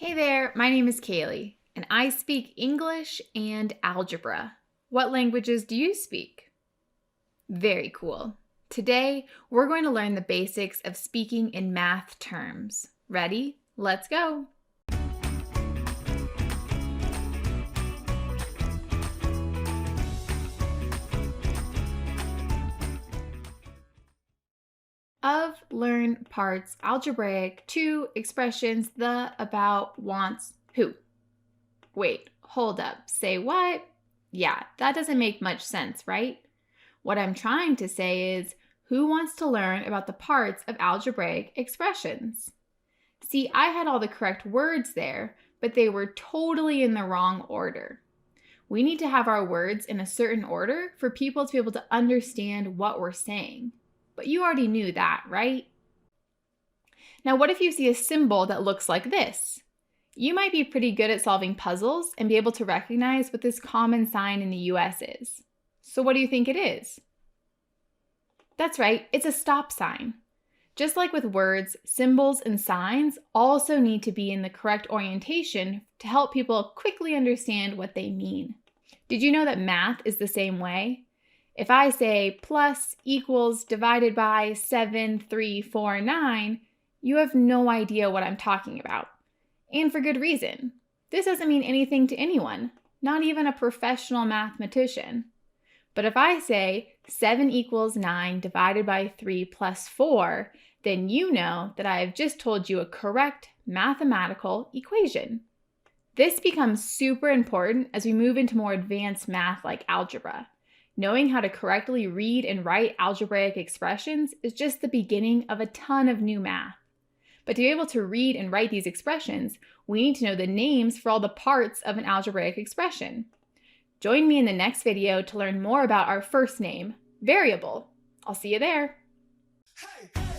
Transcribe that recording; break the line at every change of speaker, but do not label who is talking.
Hey there, my name is Kaylee, and I speak English and algebra. What languages do you speak? Very cool. Today, we're going to learn the basics of speaking in math terms. Ready? Let's go! Of, learn, parts, algebraic, to, expressions, the, about, wants, who. Wait, hold up, say what? Yeah, that doesn't make much sense, right? What I'm trying to say is, who wants to learn about the parts of algebraic expressions? See, I had all the correct words there, but they were totally in the wrong order. We need to have our words in a certain order for people to be able to understand what we're saying. But you already knew that, right? Now, what if you see a symbol that looks like this? You might be pretty good at solving puzzles and be able to recognize what this common sign in the US is. So what do you think it is? That's right, it's a stop sign. Just like with words, symbols and signs also need to be in the correct orientation to help people quickly understand what they mean. Did you know that math is the same way? If I say plus equals divided by 7, 3, 4, 9, you have no idea what I'm talking about. And for good reason. This doesn't mean anything to anyone, not even a professional mathematician. But if I say 7 equals 9 divided by 3 plus 4, then you know that I have just told you a correct mathematical equation. This becomes super important as we move into more advanced math like algebra. Knowing how to correctly read and write algebraic expressions is just the beginning of a ton of new math. But to be able to read and write these expressions, we need to know the names for all the parts of an algebraic expression. Join me in the next video to learn more about our first name, variable. I'll see you there. Hey.